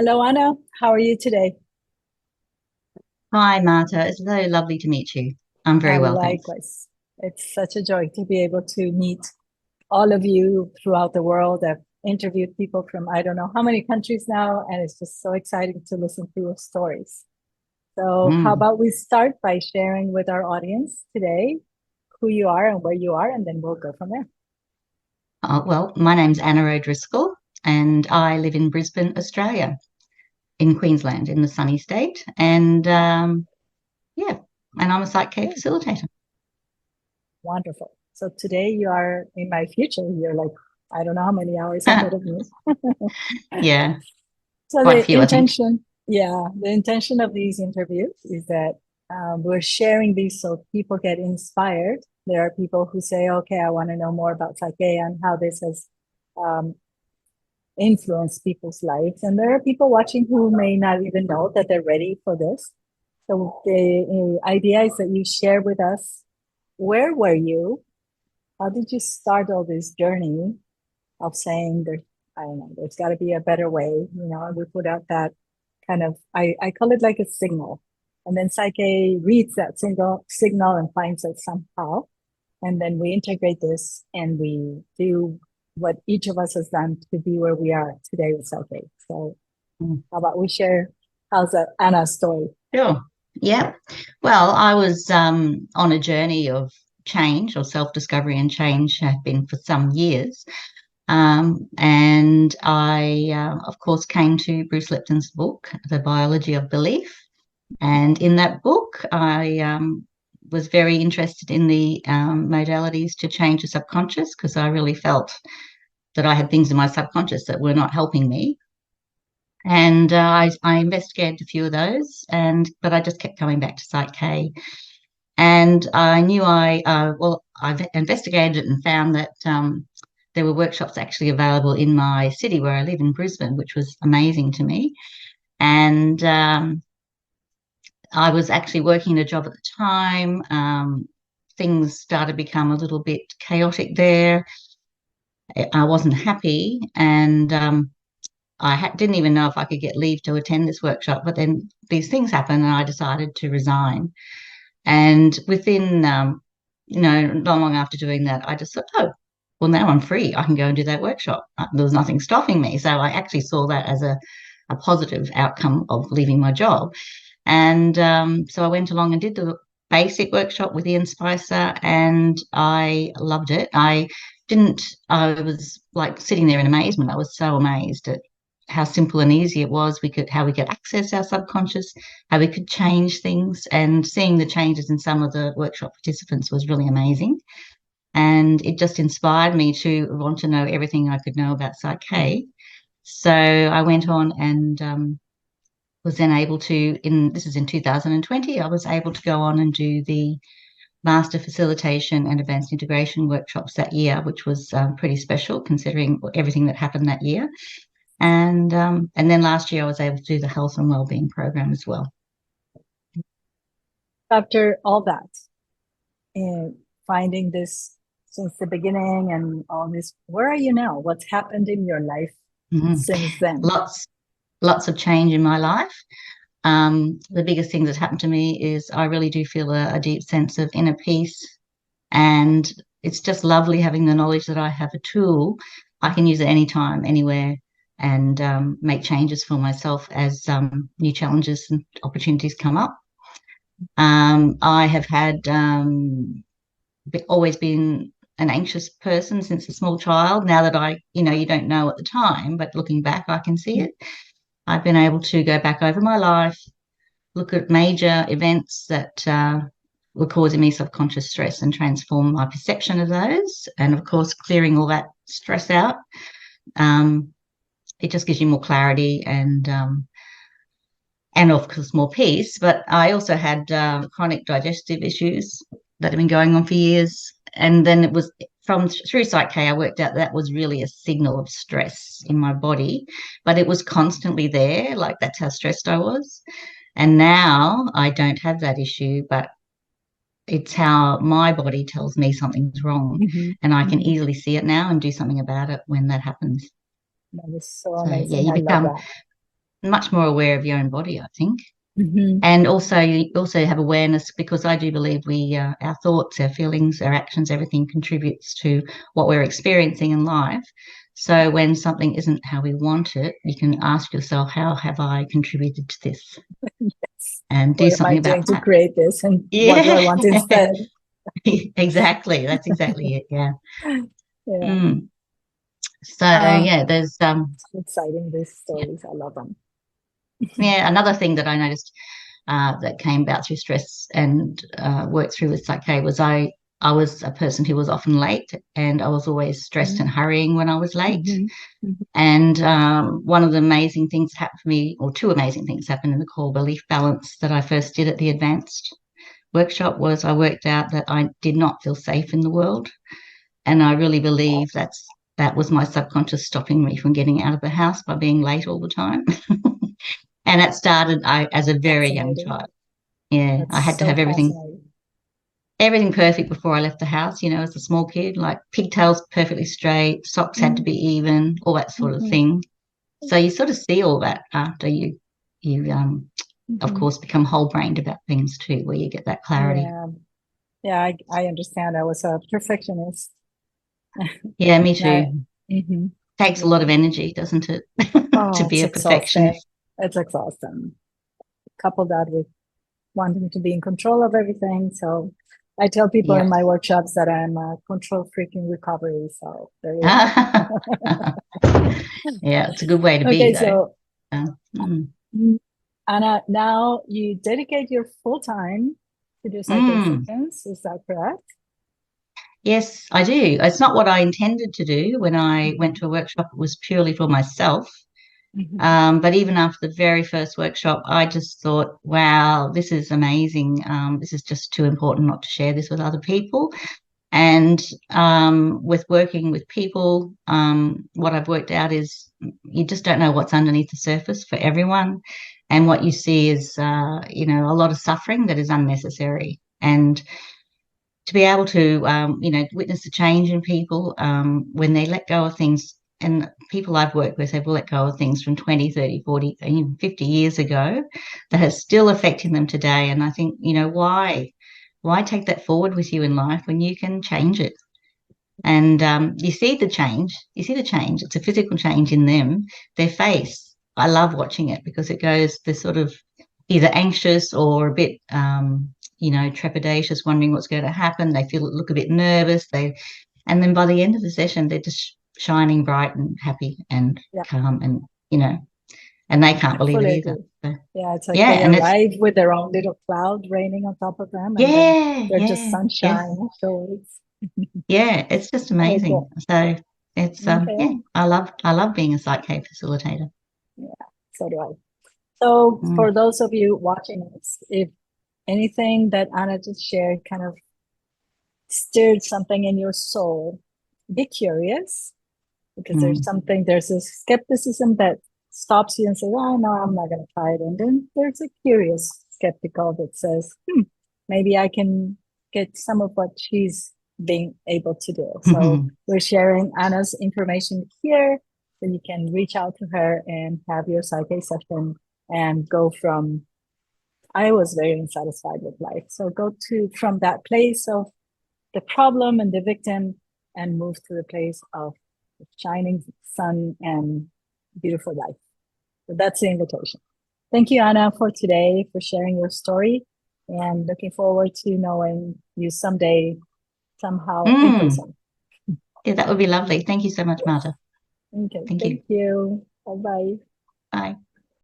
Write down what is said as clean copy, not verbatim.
Hello, Anna. How are you today? Hi, Marta. It's very lovely to meet you. I'm very well, thanks. Likewise. It's such a joy to be able to meet all of you throughout the world. I've interviewed people from I don't know how many countries now, and it's just so exciting to listen to your stories. So, how Mm. about we start by sharing with our audience today who you are and where you are, and then we'll go from there. Well, my name's Anna O'Driscoll, and I live in Brisbane, Australia, in Queensland, in the sunny state. Yeah, and I'm a PSYCH-K Okay, facilitator. wonderful. So, today you are in my future. You're like, I don't know how many hours ahead of me. Yeah, So quite a the few, I think. intention, yeah, the intention of these interviews is that we're sharing these so people get inspired. There are people who say, okay, I want to know more about Psyche and how this has um, influenced people's lives. And there are people watching who may not even know that they're ready for this. So the idea is that you share with us, where were you? How did you start all this journey of saying there, I don't know, there's got to be a better way. We put out that kind of, I call it like a signal. And then Psyche reads that signal and finds it somehow. And then we integrate this and we do what each of us has done to be where we are today with Psyche. So Mm. how about we share how's that Anna's story? Sure. Yeah. Well, I was on a journey of change or self-discovery and change, have been for some years. And I, of course, came to Bruce Lipton's book, The Biology of Belief. And in that book, I was very interested in the modalities to change the subconscious because I really felt that I had things in my subconscious that were not helping me. And I investigated a few of those, but I just kept coming back to Psych-K. And I knew I investigated it and found that there were workshops actually available in my city where I live in Brisbane, which was amazing to me. And I was actually working a job at the time. Things started to become a little bit chaotic there. I wasn't happy, and didn't even know if I could get leave to attend this workshop. But then these things happened, and I decided to resign. And within, not long after doing that, I just thought, oh, well, now I'm free. I can go and do that workshop. There was nothing stopping me. So I actually saw that as a positive outcome of leaving my job. And so I went along and did the basic workshop with Ian Spicer, and I loved it. I was like sitting there in amazement. I was so amazed at how simple and easy it was. How we could access our subconscious, how we could change things, and seeing the changes in some of the workshop participants was really amazing. And it just inspired me to want to know everything I could know about Psych-K. So I went on and was then able to, this is in 2020, I was able to go on and do the master facilitation and advanced integration workshops that year, which was pretty special considering everything that happened that year. And then last year I was able to do the health and wellbeing program as well. After all that, and finding this since the beginning and all this, where are you now? What's happened in your life Mhm. since then? Lots of change in my life. The biggest thing that's happened to me is I really do feel a deep sense of inner peace, and it's just lovely having the knowledge that I have a tool. I can use it anytime, anywhere, and make changes for myself as new challenges and opportunities come up. I have had always been an anxious person since a small child. Now that you don't know at the time, but looking back, I can see it. I've been able to go back over my life, look at major events that were causing me subconscious stress and transform my perception of those. And of course, clearing all that stress out, um, it just gives you more clarity and of course more peace. But I also had chronic digestive issues that have been going on for years. And then it was through Psych-K, I worked out that was really a signal of stress in my body, but it was constantly there. Like that's how stressed I was. And now I don't have that issue, but it's how my body tells me something's wrong. Mhm, And I can mhm. easily see it now and do something about it when that happens. That is so So yeah, amazing. I love that. much more aware of your own body, I think. Mm-hmm. And also, you also have awareness, because I do believe our thoughts, our feelings, our actions, everything contributes to what we're experiencing in life. So when something isn't how we want it, you can ask yourself, how have I contributed to this? Yes. And do What am I something about doing to that. create this, and what do I Yeah, want instead? exactly. That's exactly it. Yeah. Yeah. Mm. So Uh, yeah, there's so exciting, these stories. I love them. yeah, another thing that I noticed that came about through stress and worked through with PSYCH-K was I was a person who was often late, and I was always stressed and hurrying when I was late. Mm-hmm. Mm-hmm. And one of the amazing things happened for me, or two amazing things happened in the core belief balance that I first did at the advanced workshop, was I worked out that I did not feel safe in the world. And I really believe that was my subconscious stopping me from getting out of the house by being late all the time. And it started as a very young Fascinating. child. Yeah, I That's had to so have fascinating. everything perfect before I left the house, as a small kid, like pigtails perfectly straight, socks had to be even, all that sort of Mm-hmm. thing. So you sort of see all that after you of Mm-hmm. course become whole brained about things too, where you get that clarity. Yeah. Yeah, I understand. I was a perfectionist. Yeah, me I, too. hmm Takes a lot Yeah. of energy, doesn't it, to Oh, be it's a exhausting. perfectionist? It's exhausting. Couple that with wanting to be in control of everything. So I tell people in Yeah. my workshops that I'm a control freak in recovery. So there you Yeah, go. it's a good way to be Okay, though. so Mm. mm, Anna, now you dedicate your full time to do Mm. psychoacceptance. Is that correct? Yes, I do. It's not what I intended to do when I went Mhm. to a workshop. It was purely for myself. Mhm. But even after the very first workshop, I just thought, wow, this is amazing. This is just too important not to share this with other people. And with working with people, what I've worked out is you just don't know what's underneath the surface for everyone. And what you see is, a lot of suffering that is unnecessary. And to be able to, witness the change in people when they let go of things. And people I've worked with have let go of things from 20, 30, 40, even 50 years ago that are still affecting them today. And I think, why? Why take that forward with you in life when you can change it? And you see the change. You see the change. It's a physical change in them, their face. I love watching it because it goes, they're sort of either anxious or a bit, trepidatious, wondering what's going to happen. They look a bit nervous. And then by the end of the session, they're just shining bright and happy and Yeah, calm, and and they can't I believe it fully either. agree. So, Yeah, it's like yeah, they and it's arrive with their own little cloud raining on top of them, and then yeah, they're just yeah, yes, sunshine afterwards. yeah. It's just Very amazing. cool. So it's yeah, Okay. I love being a PSYCH-K facilitator. Yeah, so do I. So Mm, for those of you watching us, if anything that Anna just shared kind of stirred something in your soul, be curious, because mm, there's a skepticism that stops you and says, oh, no, I'm not going to try it. And then there's a curious skeptical that says, maybe I can get some of what she's being able to do. So we're sharing Anna's information here, so you can reach out to her and have your psyche session and go from, I was very unsatisfied with life. So go to from that place of the problem and the victim and move to the place of the shining sun and beautiful life. So that's the invitation. Thank you, Anna, for today, for sharing your story, and looking forward to knowing you someday, somehow in mm. person. Yeah, that would be lovely. Thank you so much, Marta. Okay, Thank you. thank you. Bye bye.